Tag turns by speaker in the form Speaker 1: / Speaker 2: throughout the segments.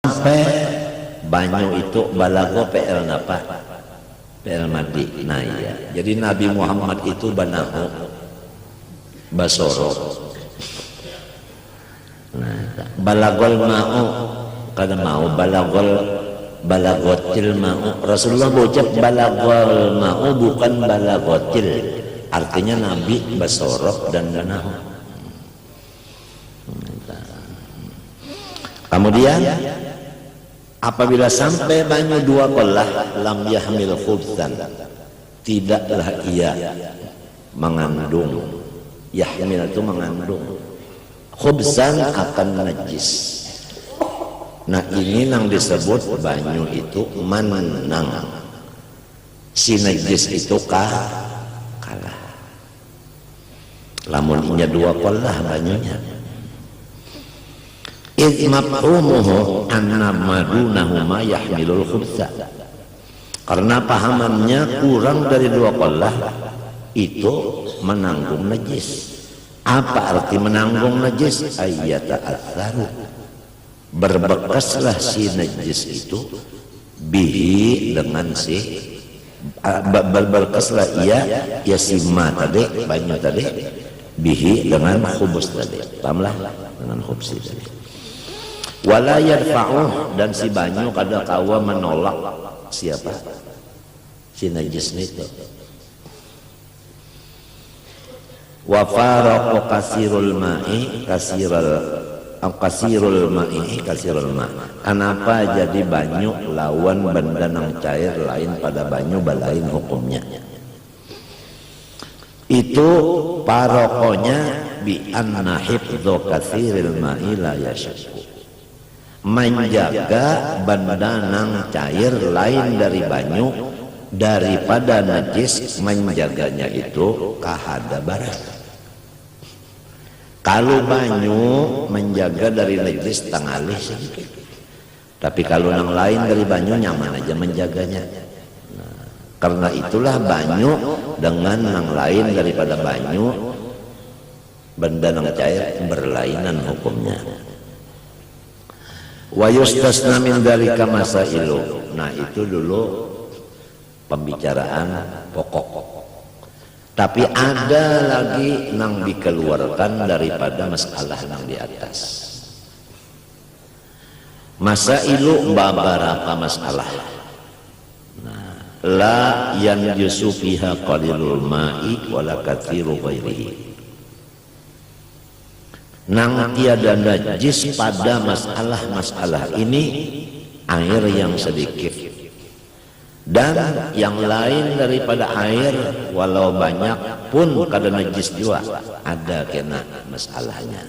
Speaker 1: sampai banyu itu balago PL napa? PL mandi. Nah iya. Jadi Nabi Muhammad itu banahu basoro. Nah, balagol mau kada mau balagotil mau. Rasulullah ucap balagol mau bukan balagotil. Artinya Nabi basoro dan banahu. Kemudian apabila sampai banyu 2 qollah lam yahmil khubsan, tidaklah ia mengandung, yahmil itu mengandung, khubsan akan najis. Nah ini yang disebut banyu itu manang, si najis itu kalah. Lamun inya 2 qollah banyunya. Idh mafhumuhu anna madunahu ma yahmilul khubsa. Karena pahamannya kurang dari 2 qollah itu menanggung najis. Apa arti menanggung najis? Ayyata atharu, berbekaslah si najis itu bihi dengan si berbekaslah ia ya si ma tadi banyu tadi bihi dengan khubus tadi. Pahamlah dengan khubus tadi. Wala yadfa'uh, dan si banyu kada kawa menolak siapa? Si najis itu. Wa faraqu kasirul ma'i kasirul ma'. Kenapa jadi banyu lawan benda nang cair lain pada banyu balain hukumnya? Itu parokonya bi anna hifdzu kasiril ma'i la yashku, menjaga benda nang cair lain dari banyu daripada najis, menjaganya itu kahada barat. Kalau banyu menjaga dari najis tangalih sedikit, tapi kalau nang lain dari banyu nyaman aja menjaganya. Nah, karena itulah banyu dengan nang lain daripada banyu benda nang cair berlainan hukumnya. Wa yustasna min dzalika masailu. Nah itu dulu pembicaraan pokok. Tapi ada lagi nang dikeluarkan daripada masalah nang di atas. Masailu beberapa masalah. Nah, la yanjusu fiha qalilul ma'i wala katsiru ghairihi. Nang tiada najis pada masalah ini air yang sedikit, dan yang lain daripada air walau banyak pun kada najis juga ada kena masalahnya.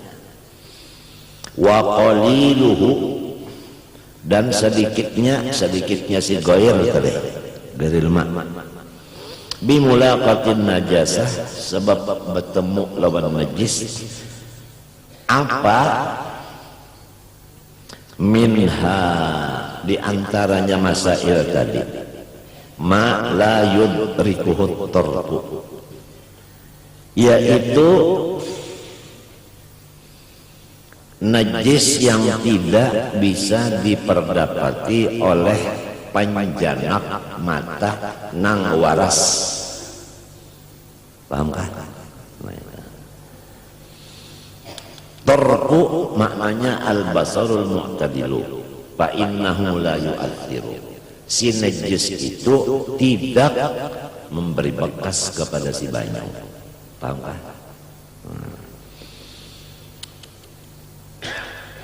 Speaker 1: Wa qaliluhu, dan sedikitnya si goir tadi gairil ma' bimulaqatin najasah, sebab bertemu lawan najis. Apa minha diantaranya masail tadi, ma la yudrikuhu tarku, yaitu najis yang tidak bisa diperdapati oleh panjanak mata nang waras. Paham kan? Tarku maknanya al-basarul mu'tadilu, fa innahu la yu'athiru. Si najis itu tidak memberi bekas kepada si banyu. Paham kan?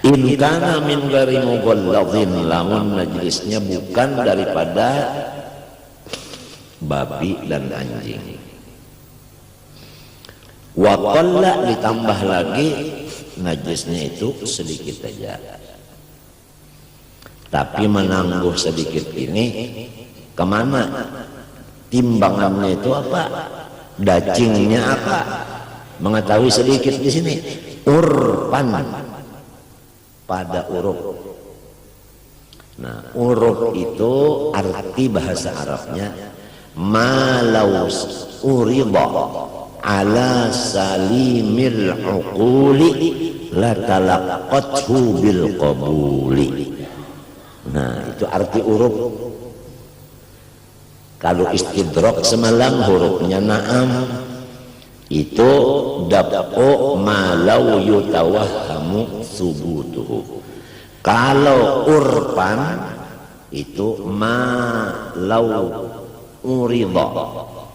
Speaker 1: In kana min ghairi mughalladhin, lamun najisnya bukan daripada babi dan anjing. Wa qalla, ditambah lagi najisnya itu sedikit saja, tapi menangguh sedikit ini kemana? Timbangannya itu apa? Dacingnya apa? Mengetahui sedikit di sini. Urpan, pada uruf. Nah, uruf itu arti bahasa Arabnya malaus urida ala salimil uquli la talaqqathu bil qabuli. Nah, itu arti huruf. Kalau istidrak semalam hurufnya na'am, itu dab'u ma law yutawahhamu subutuhu. Kalau urpan itu ma law urida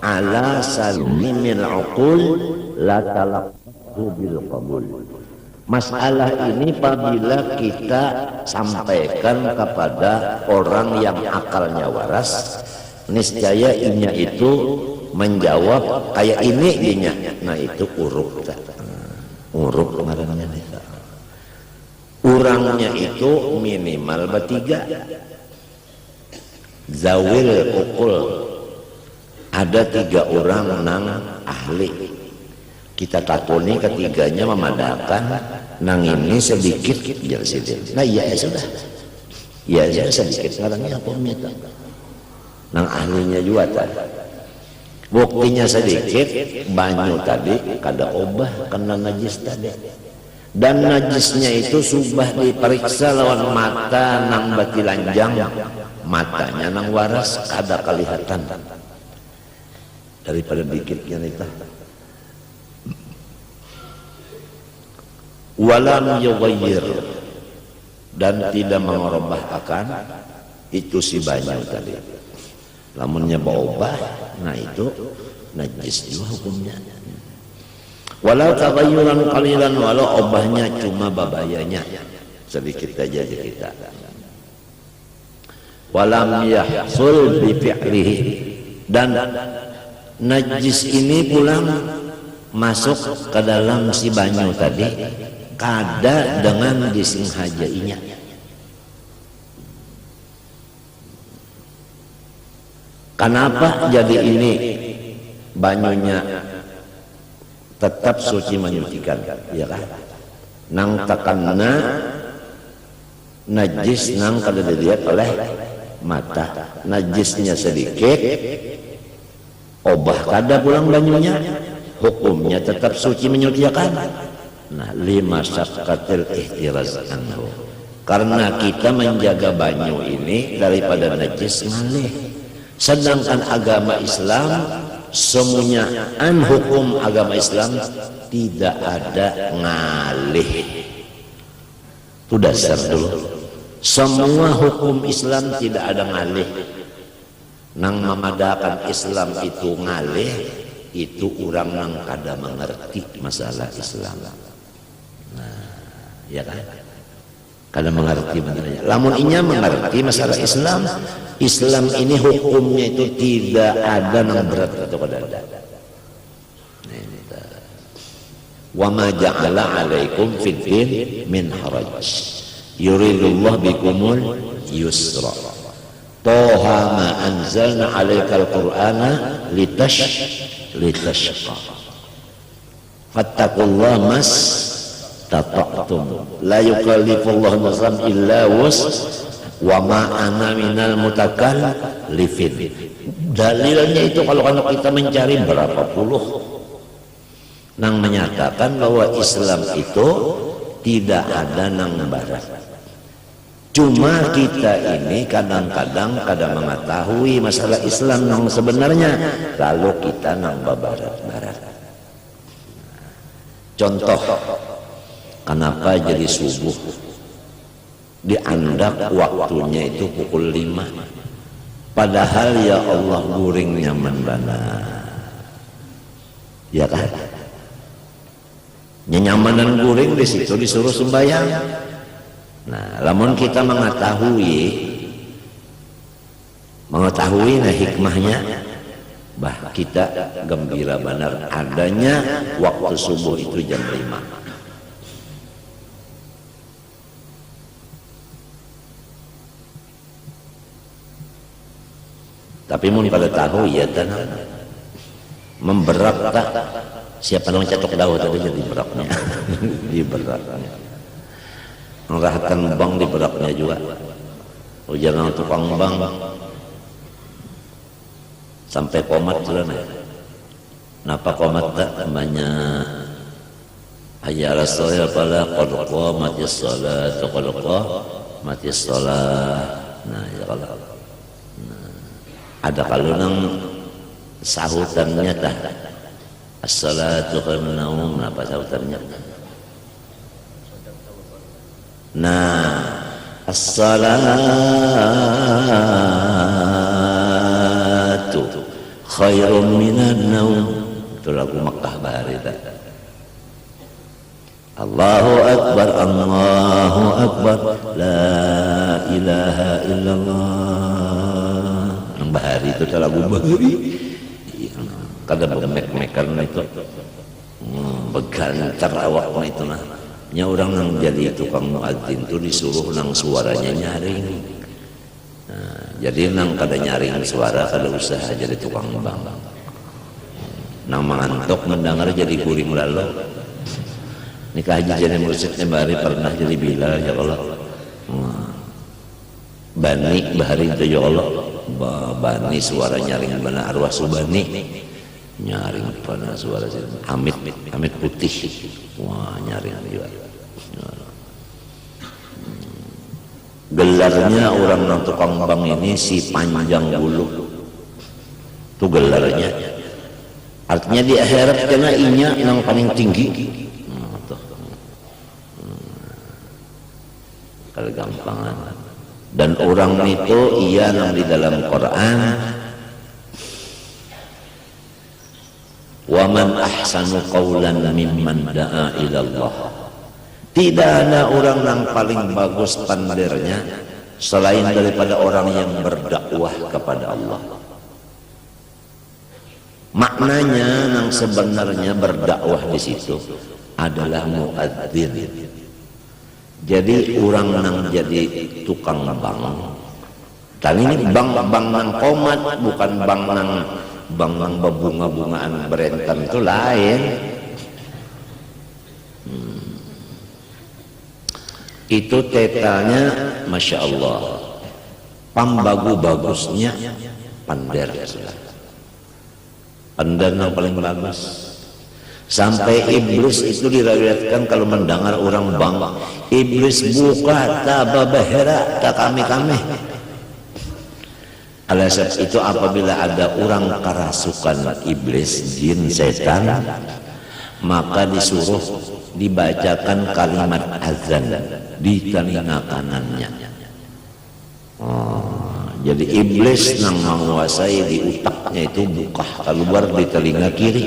Speaker 1: ala salimil uqul la talaqtu bil qabul. Masalah ini apabila kita sampaikan kepada orang yang akalnya waras, niscaya inya itu menjawab kayak ini inya. Nah itu uruk. Uruk kemarinnya itu. Urangnya itu minimal bertiga. Zawil ukul. Ada 3 orang nang ahli. Kita takuni ketiganya memadakan, nang ini sedikit biar sedikit. Nah iya sudah. Ya sedikit sekarangnya aku minta. Nang ahlinya juga tadi. Buktinya sedikit, banyu tadi kada obah kena najis tadi. Dan najisnya itu subah diperiksa lawan mata nang bati lanjang, matanya nang waras kada kelihatan. Daripada dikitnya itu. Walam yughayyir, dan tidak mengubah akan itu si banyu tadi. Lamunnya berubah, nah itu najis juga hukumnya. Walau taghayyuran qalilan, walau obahnya cuma babayanya sedikit aja kita. Walam yahsul bi fi'lihi, dan najis ini pulang masuk ke dalam si banyu tadi kada dengan disengajainya. Kenapa jadi ini banyunya tetap suci menyucikan, ya kan? Nang takanna najis nang kada dilihat oleh mata, najisnya sedikit, obah kada pulang banyunya, hukumnya tetap suci menyucikan. Nah, lima syakkatil ihtiraz anhu, karena kita menjaga banyu ini daripada najis ngalih. Sedangkan agama Islam semuanya hukum agama Islam tidak ada ngalih. Itu dasar dulu. Semua hukum Islam tidak ada ngalih. Nang memadakan Islam itu ngalih, itu orang nang kada mengerti masalah Islam. Nah, ya kan? Kada mengerti benernya. Lamun inya mengerti masalah Islam, Islam ini hukumnya itu tidak ada nang berat atau kada ada. Wa ma ja'ala 'alaikum fid din min haraj. Yuridullah bikumul yusra. Toha ma anzalna 'alaikal qur'ana litashqa. Fattaqullaha mas tata'tum. La yukallifullahu nafsan illa wus wa ma ana minal mutakallifin. Dalilnya itu kalau kita mencari berapa puluh nang menyatakan bahwa Islam itu tidak ada nang barat. Cuma kita ini kadang-kadang kada mengetahui masalah Islam nang sebenarnya, lalu kita nang barat-barat. Contoh, kenapa jadi subuh diandak waktunya itu pukul 5, padahal ya Allah guring nyaman bana, ya kan? Nyamanan guring di situ disuruh sembahyang. Nah, lamun kita mengetahui nah hikmahnya, bah kita gembira benar adanya waktu subuh itu jam 5. Tapi mun pada tahu ya tanah memberak tak, siapa yang cetok daun tadi jadi beraknya di beraknya, merahatkan bang di beraknya juga. Ujaran tukang bang sampai komat sudah nih. Napa komat tak namanya? Ayat Rasulullah pada qad qamatis shalah, qad qamatis shalah. Nah ya kalau ada kalau nang sahutannya tah as-salatu khairun min naum, apa sahutannya? Nah, as-salatu khairun minan naum. Itu lagu Makkah bahari tah. Allahu Akbar, Allahu Akbar, la ilaha illallah. Nang bahari itu lagu bahari. Kada bemek-mek karena itu begantar awakna itu nah. Nya orang nang jadi tukang muadzin itu disuruh nang suaranya nyaring. Nah, jadi nang kada nyaring suara kada usaha jadi tukang bang. Nang mangantok mendengar jadi kuring lalu. Nikah haji jadi mursyidnya bahari pernah jadi Bilal ya Allah. Bani bahari itu ya Allah. Bani suara nyaring bana arwah subani. Nyaring pada suara Amit putih. Wah nyaring juga. Gelarnya orang nang tukang bang ini si panjang bulu. Itu gelarnya. Artinya di akhirat kena inya nang paling tinggi. Kalau gampangan. Dan orang itu ia nang di dalam Quran. Wa man ahsanu qawlan mimman da'a ilallah. Tidak ada orang yang paling bagus pandirnya selain daripada orang yang berdakwah kepada Allah. Maknanya yang sebenarnya berdakwah di situ adalah muadzin. Jadi orang yang jadi tukang bang. Dan ini bang nang komat, bukan bang nang berbunga-bungaan berentam itu lain. Itu tetanya Masya Allah pambagu-bagusnya pander yang paling bagus. Sampai iblis itu diriwayatkan kalau mendengar orang bang, iblis buka tababahera tak kami. Alasan itu apabila ada orang kerasukan iblis, jin, setan, maka disuruh dibacakan kalimat azan di telinga kanannya. Jadi iblis yang menguasai di utaknya itu buka keluar di telinga kiri.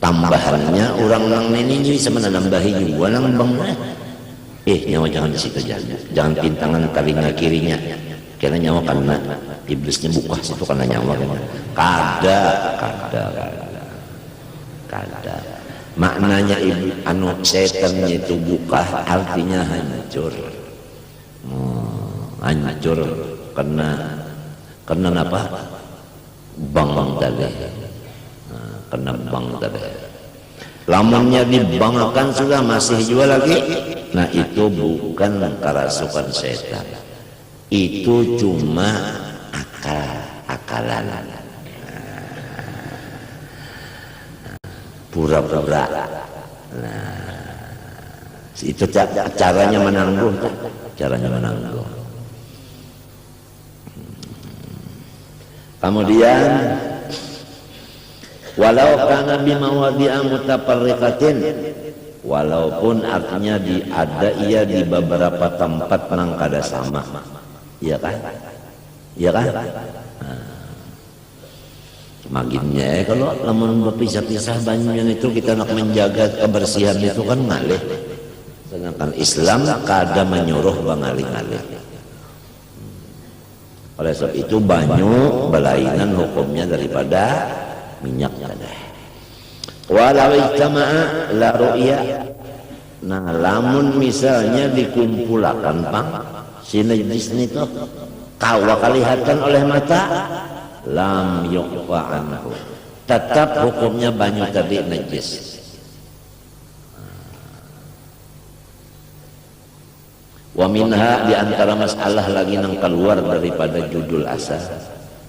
Speaker 1: Tambahannya orang nang ini bisa menambahi juga nang bang. Nyawa jangan di situ jangan pintangan telinga kirinya. Karena nyawa karena iblisnya buka situ karena nyawa kada. Maknanya setannya itu buka artinya hancur. Hancur karena apa? Bang tadi. Karena bang tadi. Lamunnya dibangkan sudah masih jual lagi. Nah itu bukan kerasukan setan. Itu cuma akalan. Pura-pura. Nah, itu caranya menanggung. Kemudian walau kana bimawadi'a mutafarriqatin, walaupun artinya ia di beberapa tempat nang kada sama. Iya kan? Maginnya kalau lamun berpisah-pisah banyak itu kita nak menjaga kebersihan itu kan ngalih. Sedangkan Islam kada menyuruh bangalih-ngalih. Oleh sebab itu banyu belainan hukumnya daripada minyak kadah. Walau ijtama'a la ru'ya. Nah, lamun misalnya dikumpulakan pang si najis itu kawa kelihatan oleh mata, lam yuqfa anhu, tetap hukumnya banyu tadi najis. Wa minha, di antara masalah lagi yang keluar daripada judul asal,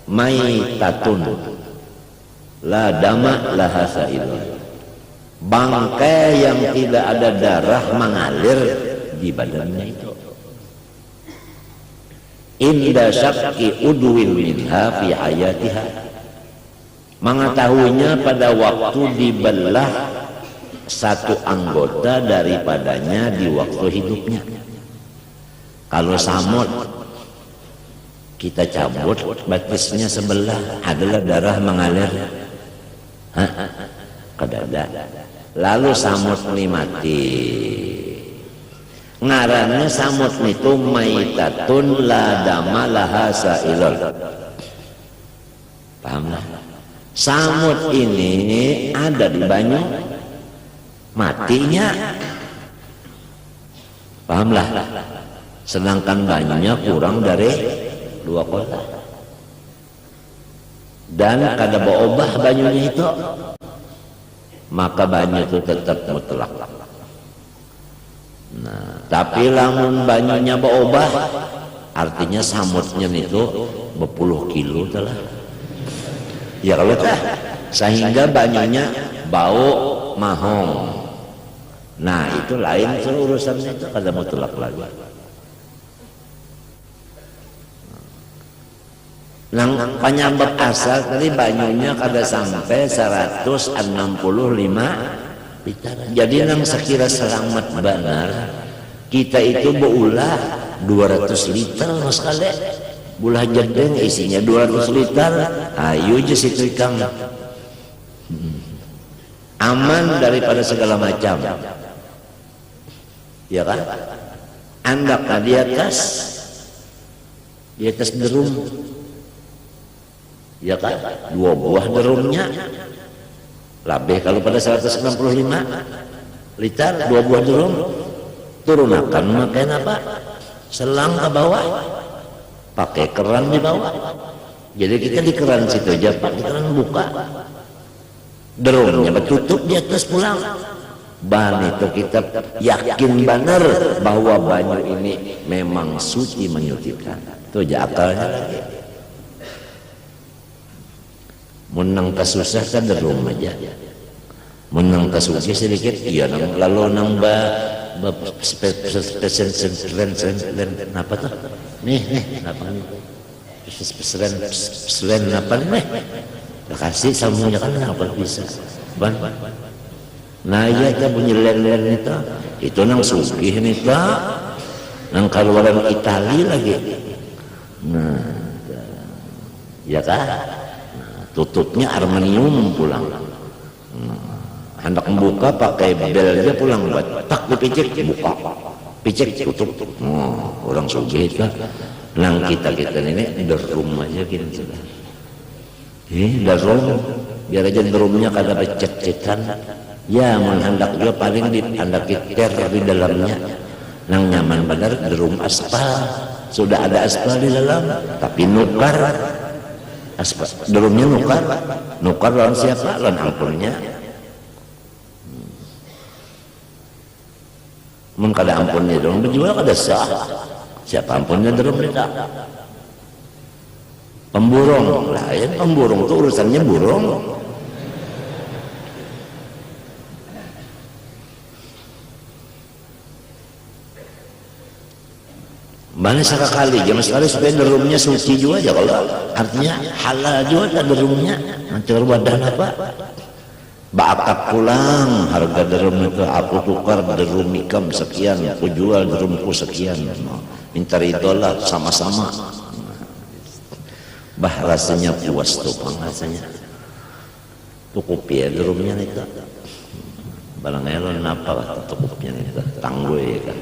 Speaker 1: maitatun la dama laha sailun, bangkai yang tidak ada darah mengalir di badannya itu. inda syakki udwin minha fi hayatiha, mengetahuinya pada waktu dibelah satu anggota daripadanya di waktu hidupnya. Kalau samut kita cabut batisnya sebelah, adalah darah mengalir ke dada, lalu samut ini mati. Ngarannya samut itu maitatun la dama laha sailun. Pahamlah? Samut ini ada di banyu, matinya. Pahamlah? Sedangkan banyunya kurang dari 2 kota. Dan kada berubah banyunya itu, maka banyu itu tetap mutlak. Nah, tapi lamun banyunya berubah, artinya samutnya itu berpuluh kilo telah. Ya kalau tak, sehingga banyunya bau mahong. Nah itu lain urusannya, itu kada mutlak lagi. Nang penyebab asal tadi banyunya kada sampai 165 liter. Jadi nang sekira selamat benar, kita itu beulah 200 liter mas kali. Bulah jedeng isinya 200 liter. Ayo je situ ikang. Aman daripada segala macam. Ya kan? Andaklah di atas derum. Ya kan? 2 buah derumnya. Lebih kalau pada 165 liter 2 buah derum. Turunakan makan apa? Selang ke bawah. Pakai keran di bawah. Jadi kita di keran situ aja, Pak, di keran buka. Derumnya bertutup di atas pulang. Bahan itu kita yakin benar bahwa banyu ini memang suci menyucikan. Itu aja akalnya lagi. Menang kasusah kan derum aja. Menang kasuci sedikit, iya lalu nambah pesen apa tuh? Nih, apa nih? Pesen apa nih? Kasih sambungnya kan apa bisa? Ban. Nah iya kita punya len-len itu nang sugih nih tak, nang keluaran Itali lagi. Nah, ya kan? Tutupnya aluminium pulang. Hendak membuka pakai belnya pulang, tak dipicik buka, picik tutup. Orang sugih itu, nang kita ini derum aja gini sudah. Derum, biar aja derumnya kada becek-cekan. Ya, menghendak juga paling dihendak ter di dalamnya. Nang nyaman benar derum aspal, sudah ada aspal di dalam, tapi nukar. Aspal, derumnya nukar lawan siapa? Lawan ampunnya. Mun kada ampunnya dong berjual kada sah. Siapa ampunnya derum tidak? Pemburung lain, pemburung itu urusannya burung. Mana sekali jam sekali supaya derumnya suci juga aja, kalau artinya halal juga tak derumnya. Nanti wadah apa? Bakak pulang harga derum itu aku tukar derum ikam sekian, aku jual derumku sekian. Minta idola sama-sama. Bah rasanya puas tuh rasanya. Cukup ya derumnya itu. Barang elon apa cukupnya itu tangguh kan.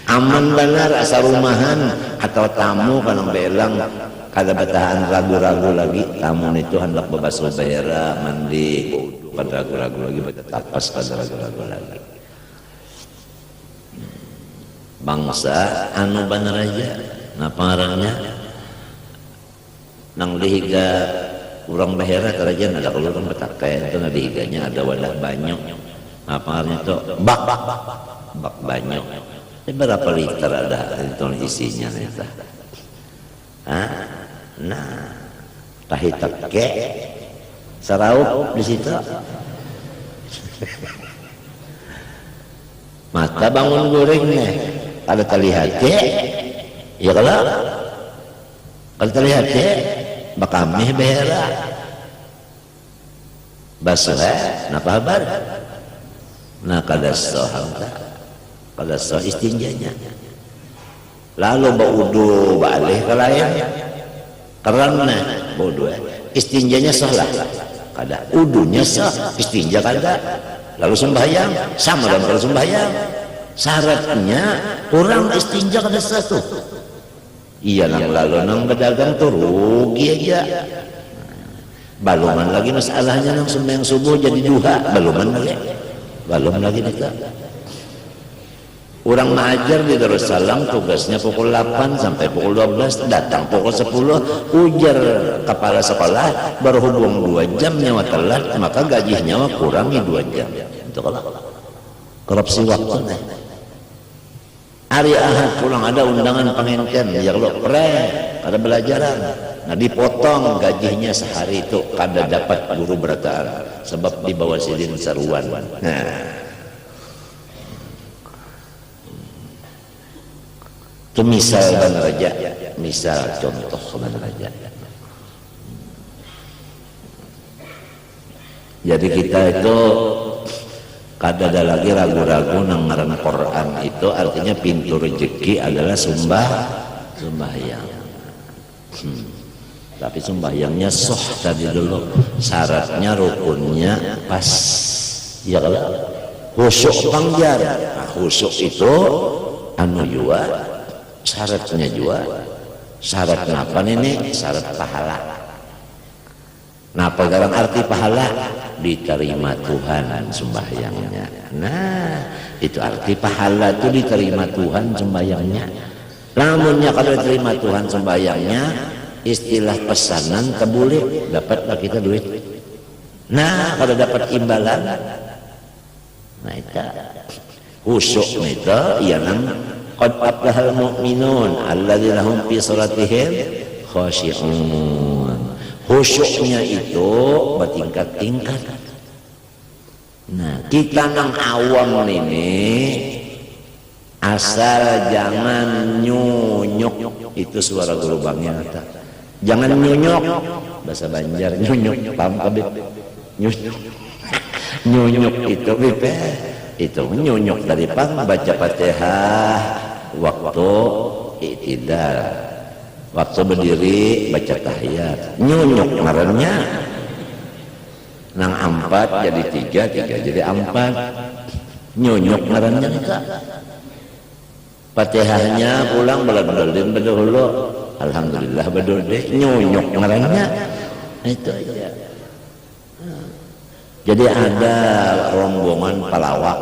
Speaker 1: Aman benar asal rumahan atau tamu kalau belang kada betahan ragu-ragu lagi, tamu itu hendak bebasuh behera mandi pada ragu-ragu lagi, betapas pada ragu-ragu lagi. Bangsa anu bener aja ngaparannya nang dihiga urang behera terajan ada kalau orang betakai itu nang dihiganya ada wadah banyu ngaparannya itu bak banyu. Berapa liter ada itu isinya itu? Nah, tahi teke saraup di situ. mata bangun goreng nih kalau terlihat ya kalau terlihat bakamih behera basuh napa kabar nah kadasoh istinjanya lalu baudu balik ke lain karena baudu istinjanya salah kada udunya sah istinja kada lalu sembahyang sama dalam kalau sembahyang syaratnya orang istinja kada satu iya nang lalu nang pedagang tuh rugi aja baluman lagi masalahnya nang sembahyang subuh jadi duha belum lagi nika orang mengajar di Darussalam tugasnya pukul 8 sampai pukul 12 datang pukul 10 ujar kepala sekolah berhubung 2 jam nyawa telat maka gaji nyawa kurangi 2 jam itu kalau korupsi waktu nih hari Ahad pulang ada undangan pengengken ya kalau keren ada belajaran nah dipotong gajinya sehari itu kada dapat guru berataan sebab di bawah sidin seruan nah itu misal Bang Raja misal contoh Bang Raja jadi kita itu kada ada lagi ragu-ragu nang ngaran Quran itu artinya pintu rezeki adalah sembahyang tapi sembahyangnya soh tadi dulu syaratnya rukunnya pas ya kalau khusyuk pangjar nah, khusyuk itu anu jua syaratnya juga syarat apa ini syarat pahala nah pegarang arti pahala diterima Tuhan sembahyangnya nah itu arti pahala itu diterima Tuhan sembahyangnya namunnya kalau diterima Tuhan sembahyangnya istilah pesanan kebuli dapatlah kita duit nah kalau dapat imbalan nah itu khusyuk itu ya nang qad aflahal mu'minun alladzina hum fi salatihim khashi'un khusyuknya itu bertingkat-tingkat nah kita nang awam ini asal jangan nyunyuk itu suara guru bangnya kata jangan nyunyuk bahasa Banjar nyunyuk paham kabeh nyunyuk itu bipe itu nyunyuk dari pang baca Fatihah waktu i'tidal waktu berdiri baca tahiyat nyunyuk ngarannya nang 4 jadi 3 jadi 4 nyunyuk ngarannya nika Fatihahnya pulang beladolin bedahulu alhamdulillah bedode nyunyuk ngarannya itu aja jadi ada rombongan palawak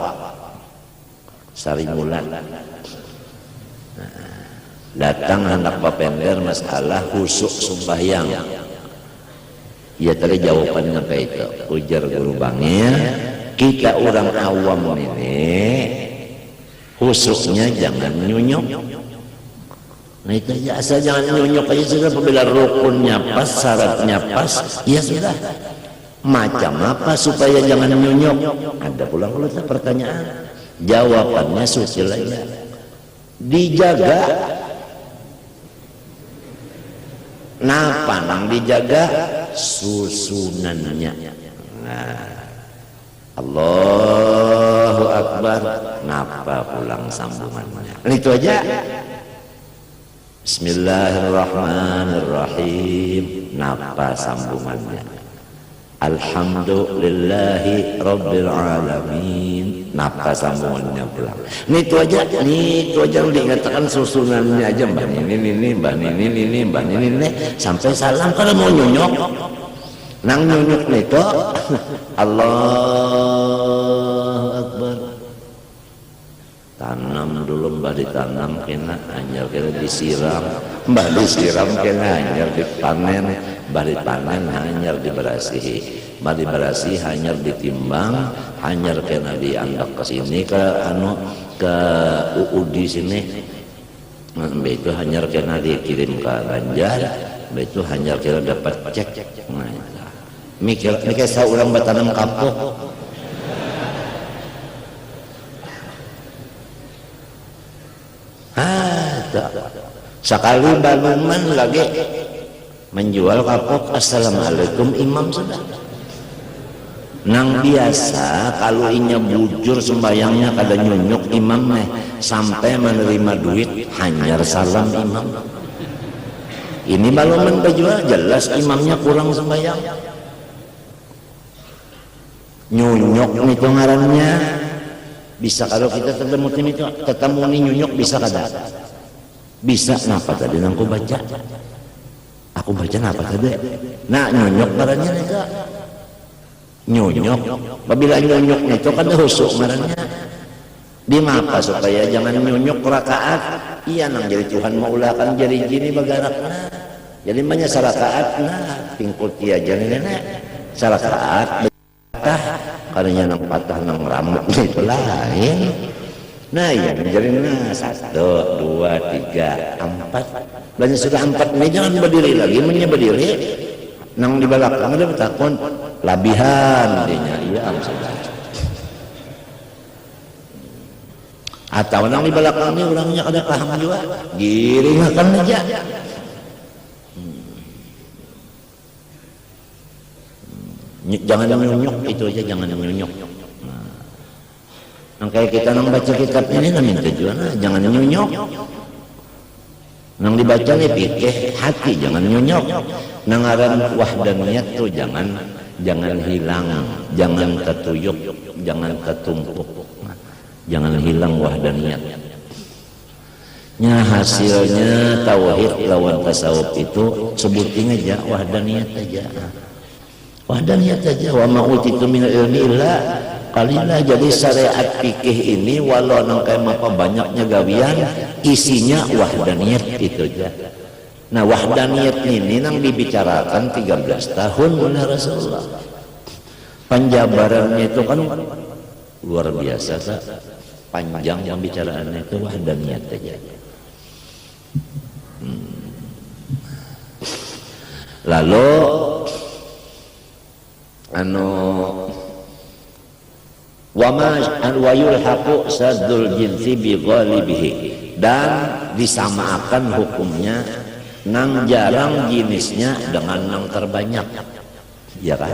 Speaker 1: Sarimulan datang hendak papender masalah khusyuk sembahyang ya tadi jawabannya apa itu ujar guru bangnya kita orang awam ini khusyuknya jangan nyunyuk nah itu aja asal jangan nyunyuk aja sudah apabila rukunnya pas syaratnya pas ya sudah macam apa supaya jangan nyunyuk ada pulang kalau pertanyaan jawabannya susil aja dijaga napa nang dijaga susunannya nah Allahu Akbar napa pulang sambungannya itu aja Bismillahirrahmanirrahim napa sambungannya Alhamdulillahi Rabbil Alamin napa sambungannya pulang itu aja yang dikatakan susunannya aja mbak ini sampai salam kalau mau nyunyuk nang nyunyuk itu Allahu Akbar tanam dulu mbak ditanam kena hanya kena disiram mbak disiram kena hanya dipanen mbak dipanen hanya diberasihi mbak diberasihi hanya ditimbang hanya kena diandak ke sini ke ke UUD sini mbak itu hanya kena dikirim ke Banjar mbak itu hanya kena dapat cek nah mikir seorang batanam kapuk Sekali baluman lagi menjual kapok assalamualaikum imam sudah. Nang biasa kalau inya bujur sembayangnya kada nyunyuk imam sampai menerima duit hanyar salam imam. Ini baluman berjual jelas imamnya kurang sembayang. Nyunyuk itu ngarannya bisa kalau kita ketemu itu ketemu nih nyunyuk bisa kada? Bisa. Napa tadi nangku baca? Aku baca napa tadi? Nah nyunyuk ngarannya nika. Nyunyuk. Apabila nyunyuk itu kada husuk ngarannya. Di mapa supaya jangan nyunyuk rakaat. Iya nang jadi Tuhan maulakan jadi gini bagarakna. Jadi banyak sarakaat nah tingkut dia jadi nenek sarakaat. Karena nang patah nang rambut itu lain. Nah ya menjadi 1, 2, 3, 4. Banyak sudah 4 ini jangan berdiri lagi, berdiri. Nang di belakang ada bertakon labihan dinya. Iya sudah. Atau nang di belakang ini orangnya ada paham juga. Giring akan aja. Jangan nyunyuk itu aja, jangan nyunyuk. Nah, kayak kita nang baca kitab ini minta juga, jangan nyunyuk. Nang dibaca nih pikir hati, jangan nyunyuk. Nang aran wahdaniyat tuh jangan hilang, jangan ketuyuk, jangan ketumpuk, jangan hilang wahdaniyat. Nya hasilnya tauhid lawan tasawuf itu sebutin aja wahdaniyat aja. Wahdaniyat aja wa ma utitu min ilmi illa qalila. Jadi syariat fikih ini walau nang kayak apa banyaknya gawian isinya wahdaniyat itu aja. Nah wahdaniyat ini nang dibicarakan 13 tahun oleh Rasulullah. Penjabarannya itu kan luar biasa panjang pembicaraannya itu wahdaniyat aja. Lalu wa yulhaqu saddul jinsi bi ghalibihi, dan disamakan hukumnya nang jarang jenisnya dengan nang terbanyak, ya kan?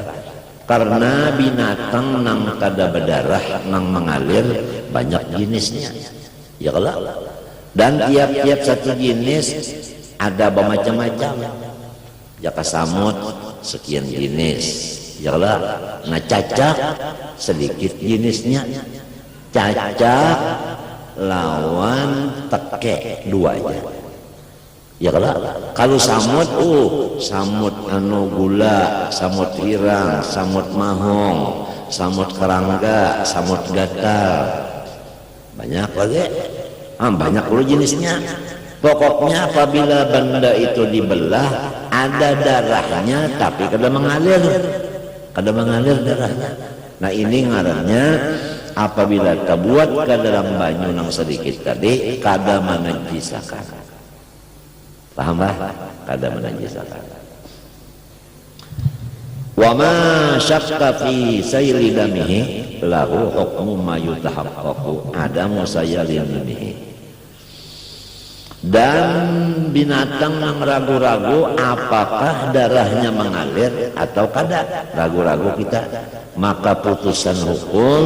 Speaker 1: Karena binatang nang kada berdarah nang mengalir banyak jenisnya, ya kan? Dan tiap-tiap satu jenis ada bermacam-macam. Ya kasamut sekian jenis. Ya lah, nah cacak sedikit jenisnya. Cacak lawan teke dua aja. Ya lah, kalau samut, samut gula, samut hirang, samut mahong, samut kerangga, samut gatal, banyak lagi. Banyak dulu jenisnya. Pokoknya apabila benda itu dibelah ada darahnya tapi kada mengalir. Kada mengalir darahnya. Nah ini ngarannya apabila terbuat ke dalam banyu nang sedikit tadi kada menanjisakan. Paham bah? Kada menanjisakan. Wa ma syakka fi sayli damihi lahu hukmu ma yutahaqqaqu adamu sayli damihi. Dan binatang yang ragu-ragu apakah darahnya mengalir atau kada, ragu-ragu kita, maka putusan hukum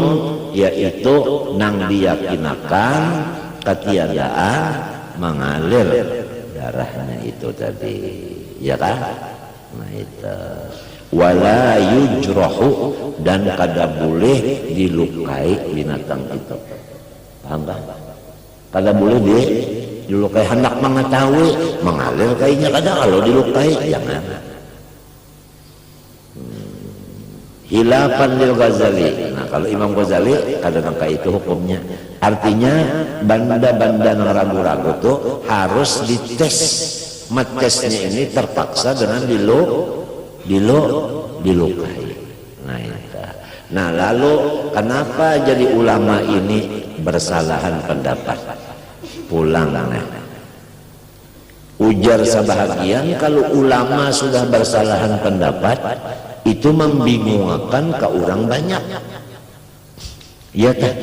Speaker 1: yaitu nang diyakinakan ketiadaan mengalir darahnya itu tadi, ya kan? Nah itu wala yujrahu, dan kada boleh dilukai binatang itu. Paham tak? Kada boleh dilukai, hendak mengetahui mengalir kayaknya kada, kalau dilukai jangan. Hilafan lil Ghazali. Nah kalau Imam Ghazali kada nangka itu hukumnya. Artinya benda-benda yang ragu-ragu tuh harus dites. Metesnya ini terpaksa dengan dilukai. Nah lalu kenapa jadi ulama ini bersalahan pendapat? Pulang ujar sebahagian, kalau ulama sudah bersalahan pendapat itu membingungkan ke orang banyak, ya tak?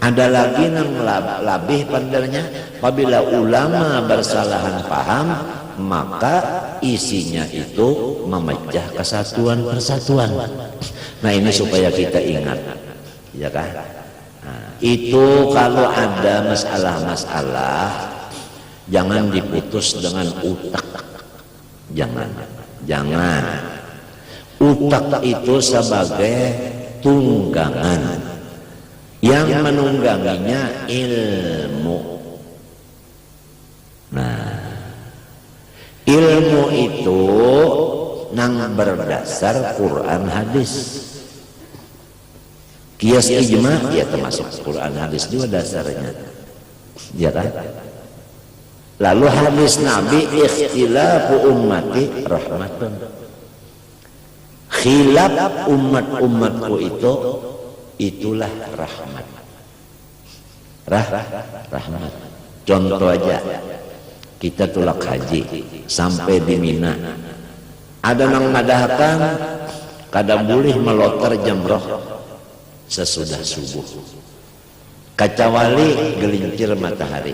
Speaker 1: Ada lagi yang lebih pandarnya, apabila ulama bersalahan paham, maka isinya itu memecah kesatuan persatuan. Nah ini supaya kita ingat, ya kan? Nah, itu kalau ada masalah-masalah, jangan diputus dengan utak. Jangan. Utak itu sebagai tunggangan, yang menungganginya ilmu. Nah, ilmu itu nang berdasar Quran hadis. Kias ijma ya termasuk Quran hadis juga dasarnya, ya kan? Lalu hadis Nabi, ikhtilafu ummati rahmatun. Khilaf umat-umatku itulah rahmat. Rahmat. Contoh aja, kita tulak haji sampai di Mina. Ada nang madahkan kada boleh melontar jamroh sesudah subuh. Kecuali gelincir matahari.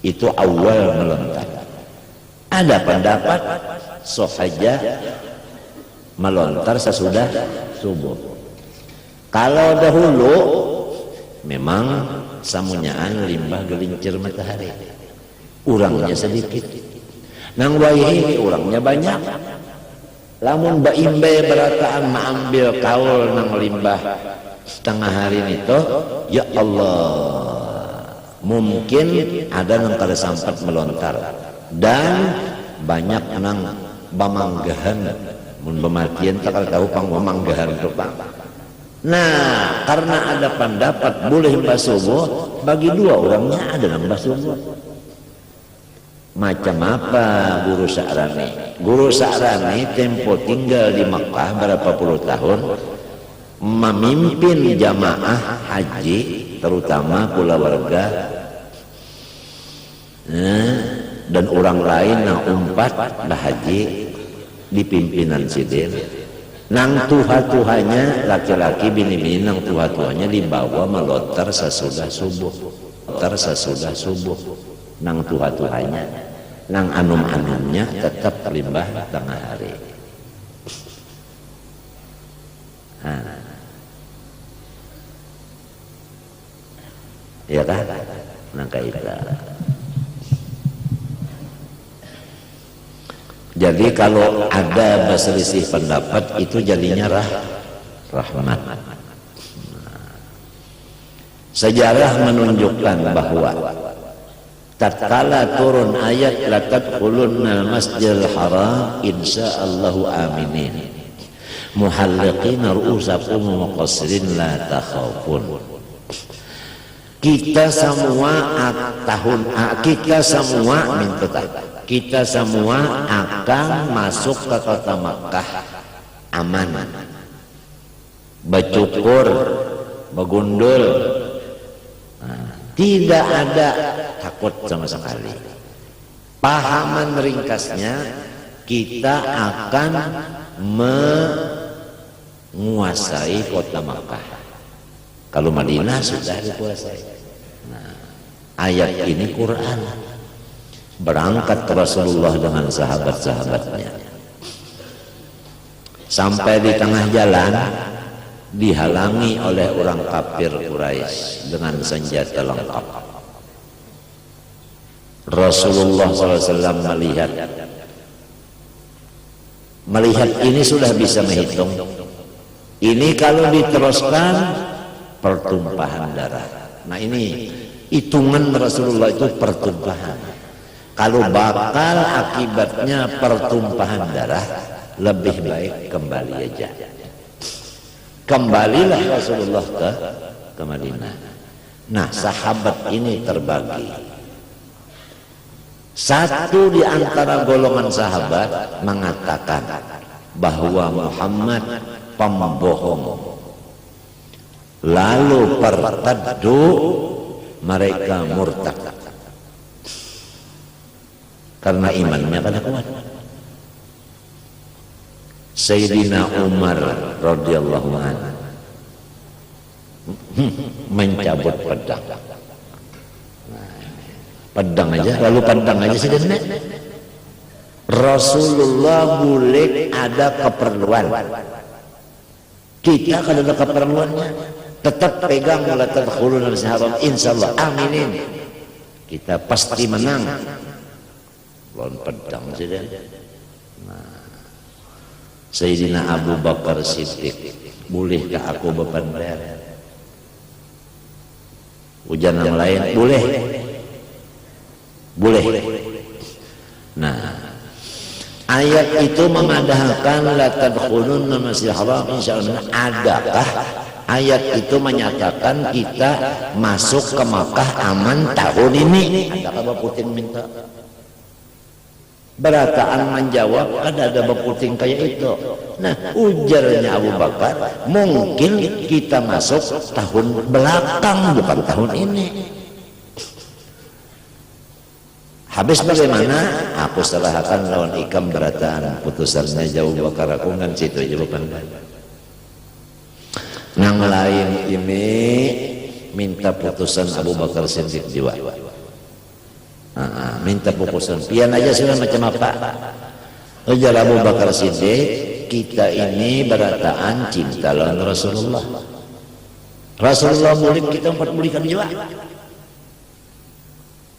Speaker 1: Itu awal melontar. Ada pendapat sahaja melontar sesudah subuh. Kalau dahulu memang samunyaan limbah gelincir matahari, urangnya sedikit. Nang waihi urangnya banyak. Lamun baimbe berataan maambil kaul nang limbah setengah hari itu, ya Allah, mungkin ada nang kada sampat melontar, dan banyak nang bamanggahan. Mun pematian tak tahu pang bamanggahan tu pang. Nah, karena ada pendapat boleh basubuh, bagi dua orangnya ada nang basubuh. Macam apa Guru Sa'rani? Guru Sa'rani tempo tinggal di Makkah berapa puluh tahun, memimpin jamaah haji, terutama keluarga, dan orang lain yang umpat dah haji di pimpinan sidin. Nang tuha-tuhanya laki-laki bini-bini, nang tuha-tuhanya dibawa melontar sesudah subuh. Nang tuha-tuhanya, nang anum-anumnya tetap limbah tengah hari. Ya kan? Nang kaidah. Jadi kalau ada berselisih pendapat itu jadinya rahmat. Sejarah menunjukkan bahwa tatkala turun ayat la tadkhulunnal masjidil haram insyaallahu aminin muhalliqina ru'usakum wa muqassirin la takhafun. Kita semua akan masuk ke kota Makkah aman, bercukur, begundul, tidak ada takut sama sekali. Pahaman ringkasnya, kita akan menguasai kota Makkah. Kalau Madinah sudah dikuasai. Nah, ayat ini Quran. Berangkat Rasulullah dengan sahabat-sahabatnya, sampai di tengah jalan dihalangi oleh orang kafir Quraisy dengan senjata lengkap. Rasulullah SAW melihat ini sudah bisa menghitung, ini kalau diteruskan pertumpahan darah. Nah ini hitungan Rasulullah itu pertumpahan. Kalau bakal akibatnya pertumpahan darah, lebih baik kembali aja. Kembalilah Rasulullah ke Madinah. Nah, sahabat ini terbagi. Satu di antara golongan sahabat mengatakan bahwa Muhammad pembohong. Lalu pertaddu, mereka murtad. Karena imannya kada kuat. Sayyidina Umar radhiyallahu anhu mencabut pedang. Pedang aja, lalu pedang aja saja. Rasulullah boleh ada keperluan. Kita kalau ada keperluannya tetap pegang la tadkhuluna al haram, insyaallah, aminin. Kita pasti menang. Lawan pedang saja. Sayyidina Abu Bakar Siddiq, bolehkah aku beban berat? Ujian yang lain boleh. Boleh. Nah, ayat itu memadahkan la tadkhulunna masjidil haram insyaallah. Adakah ayat itu menyatakan kita masuk ke Makkah aman tahun ini? Adakah Bapak Putin minta? Berataan menjawab, ada Bapak Putin kayak itu. Nah, ujarnya Abu Bakar, mungkin kita masuk tahun belakang bukan tahun ini. Habis bagaimana? Aku serahkan lawan Ikam berataan putusannya jauh bakar aku kan situ jawaban. Nang lain ini minta putusan Abu Bakar Siddiq juga. Minta putusan. Pian aja sudah macam apa? Ujar Abu Bakar Siddiq, kita ini berataan cinta lawan Rasulullah. Rasulullah boleh kita memperbolehkan juga.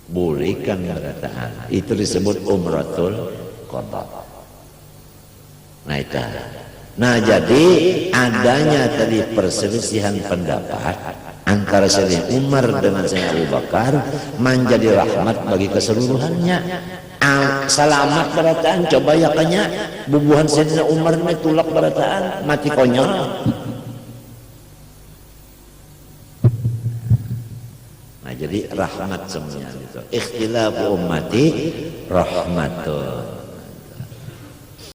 Speaker 1: Bolehkan berataan. Itu disebut umratul qada. Nah itu. Nah jadi adanya tadi perselisihan pendapat antara Sayyidina Umar dengan Sayyidina Abu Bakar menjadi rahmat bagi keseluruhannya. Selamat berataan, coba ya kanya bubuhan Sayyidina Umar ini tulak berataan mati konyol. Nah jadi rahmat semuanya itu. Ikhtilafu ummati rahmatun.